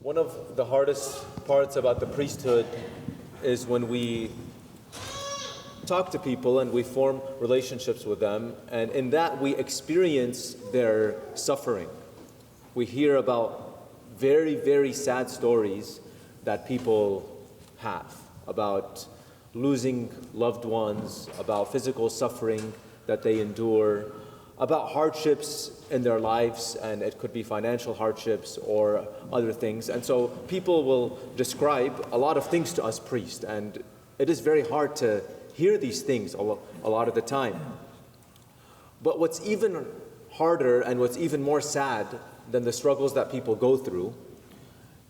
One of the hardest parts about the priesthood is when we talk to people and we form relationships with them, and in that we experience their suffering. We hear about very, very sad stories that people have about losing loved ones, about physical suffering that they endure, about hardships in their lives, and it could be financial hardships or other things. And so people will describe a lot of things to us priests, and it is very hard to hear these things a lot of the time. But what's even harder and what's even more sad than the struggles that people go through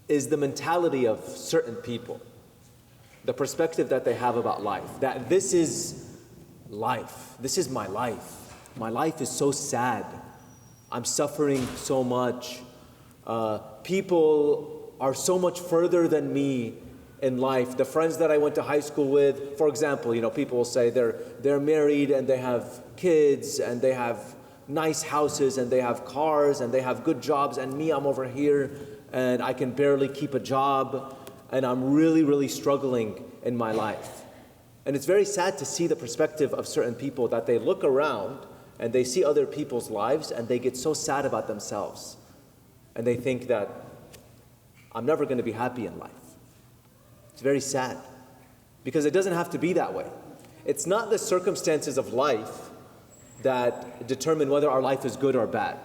is the mentality of certain people, the perspective that they have about life, that this is life, this is my life. My life is so sad. I'm suffering so much. People are so much further than me in life. The friends that I went to high school with, for example, people will say they're married and they have kids and they have nice houses and they have cars and they have good jobs, and me, I'm over here and I can barely keep a job and I'm really, really struggling in my life. And it's very sad to see the perspective of certain people, that they look around and they see other people's lives and they get so sad about themselves. And they think that I'm never going to be happy in life. It's very sad, because it doesn't have to be that way. It's not the circumstances of life that determine whether our life is good or bad.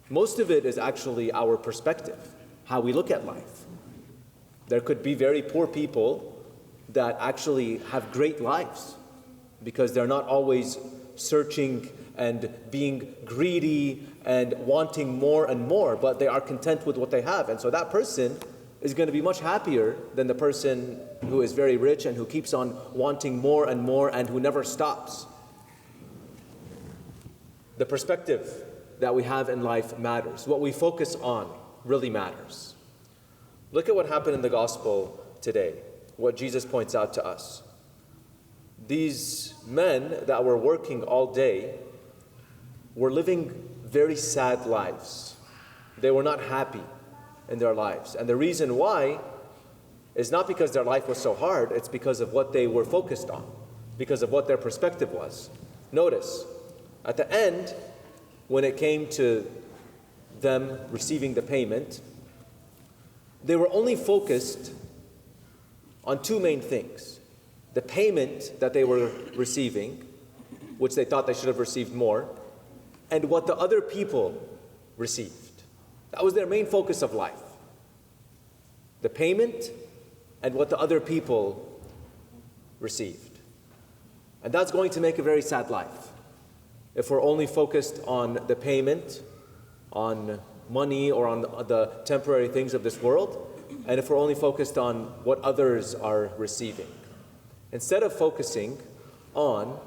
Most of it is actually our perspective, how we look at life. There could be very poor people that actually have great lives because they're not always searching and being greedy and wanting more and more, but they are content with what they have. And so that person is going to be much happier than the person who is very rich and who keeps on wanting more and more and who never stops. The perspective that we have in life matters. What we focus on really matters. Look at what happened in the gospel today, what Jesus points out to us. These men that were working all day were living very sad lives. They were not happy in their lives. And the reason why is not because their life was so hard, it's because of what they were focused on, because of what their perspective was. Notice, at the end, when it came to them receiving the payment, they were only focused on two main things: the payment that they were receiving, which they thought they should have received more, and what the other people received. That was their main focus of life. The payment and what the other people received. And that's going to make a very sad life. If we're only focused on the payment, on money, or on the temporary things of this world, and if we're only focused on what others are receiving, instead of focusing on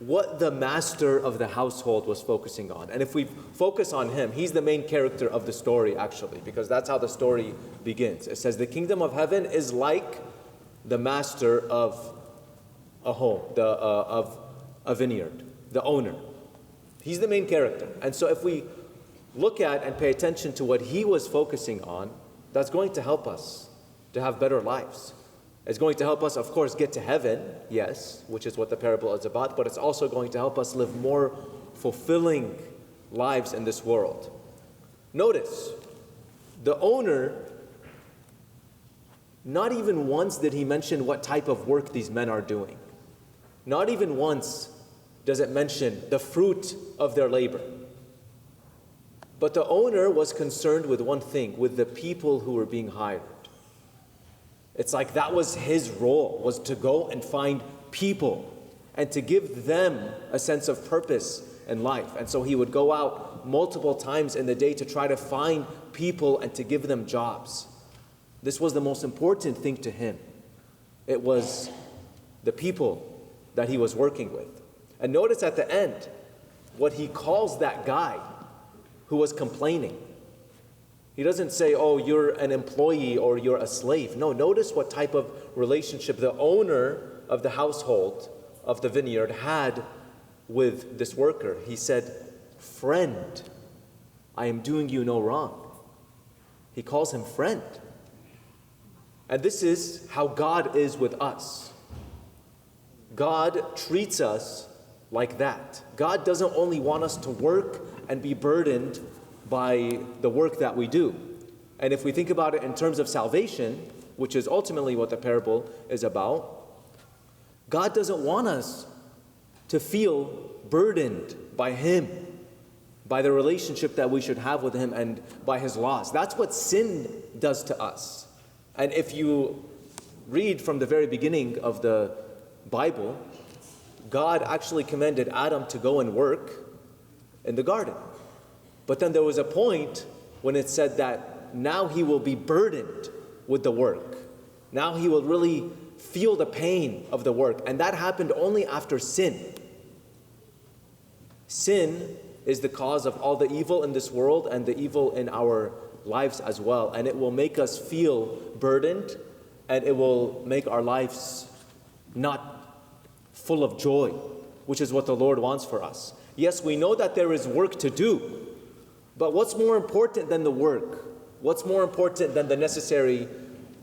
what the master of the household was focusing on. And if we focus on him, he's the main character of the story, actually, because that's how the story begins. It says, the kingdom of heaven is like the master of a home, of a vineyard, the owner. He's the main character. And so if we look at and pay attention to what he was focusing on, that's going to help us to have better lives. It's going to help us, of course, get to heaven, yes, which is what the parable is about, but it's also going to help us live more fulfilling lives in this world. Notice, the owner, not even once did he mention what type of work these men are doing. Not even once does it mention the fruit of their labor. But the owner was concerned with one thing, with the people who were being hired. It's like that was his role, was to go and find people and to give them a sense of purpose in life. And so he would go out multiple times in the day to try to find people and to give them jobs. This was the most important thing to him. It was the people that he was working with. And notice at the end what he calls that guy who was complaining. He doesn't say, oh, you're an employee or you're a slave. No, notice what type of relationship the owner of the household of the vineyard had with this worker. He said, friend, I am doing you no wrong. He calls him friend. And this is how God is with us. God treats us like that. God doesn't only want us to work and be burdened by the work that we do. And if we think about it in terms of salvation, which is ultimately what the parable is about, God doesn't want us to feel burdened by Him, by the relationship that we should have with Him, and by His laws. That's what sin does to us. And if you read from the very beginning of the Bible, God actually commanded Adam to go and work in the garden. But then there was a point when it said that now he will be burdened with the work. Now he will really feel the pain of the work. And that happened only after sin. Sin is the cause of all the evil in this world and the evil in our lives as well. And it will make us feel burdened, and it will make our lives not full of joy, which is what the Lord wants for us. Yes, we know that there is work to do, but what's more important than the work? What's more important than the necessary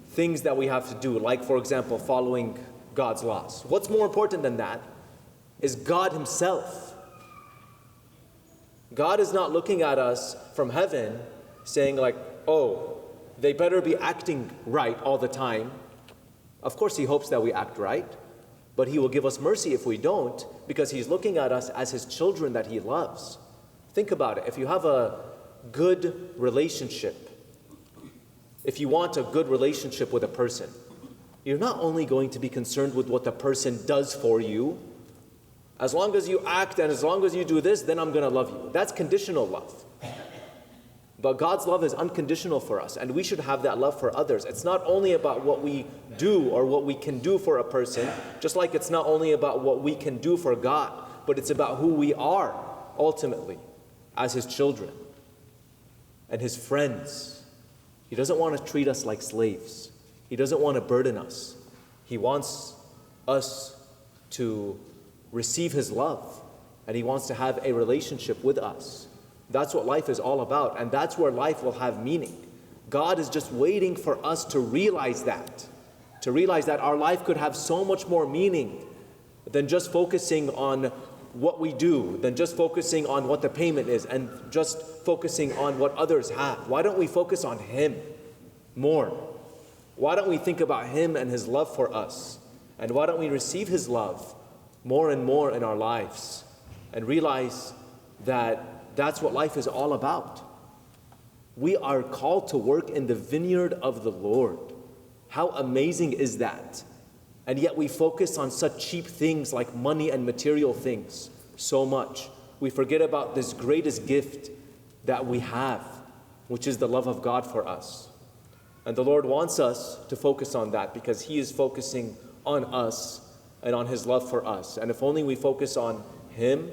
things that we have to do, like, for example, following God's laws? What's more important than that is God Himself. God is not looking at us from heaven saying like, oh, they better be acting right all the time. Of course, He hopes that we act right, but He will give us mercy if we don't, because He's looking at us as His children that He loves. Think about it. If you have a good relationship, if you want a good relationship with a person, you're not only going to be concerned with what the person does for you. As long as you act and as long as you do this, then I'm going to love you. That's conditional love. But God's love is unconditional for us, and we should have that love for others. It's not only about what we do or what we can do for a person, just like it's not only about what we can do for God, but it's about who we are ultimately as His children and His friends. He doesn't want to treat us like slaves. He doesn't want to burden us. He wants us to receive His love, and He wants to have a relationship with us. That's what life is all about, and that's where life will have meaning. God is just waiting for us to realize that our life could have so much more meaning than just focusing on what we do, than just focusing on what the payment is, and just focusing on what others have. Why don't we focus on Him more? Why don't we think about Him and His love for us? And why don't we receive His love more and more in our lives and realize that that's what life is all about? We are called to work in the vineyard of the Lord. How amazing is that? And yet we focus on such cheap things like money and material things so much. We forget about this greatest gift that we have, which is the love of God for us. And the Lord wants us to focus on that because He is focusing on us and on His love for us. And if only we focus on Him,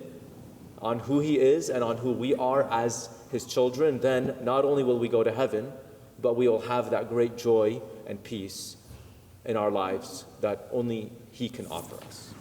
on who He is and on who we are as His children, then not only will we go to heaven, but we will have that great joy and peace in our lives that only He can offer us.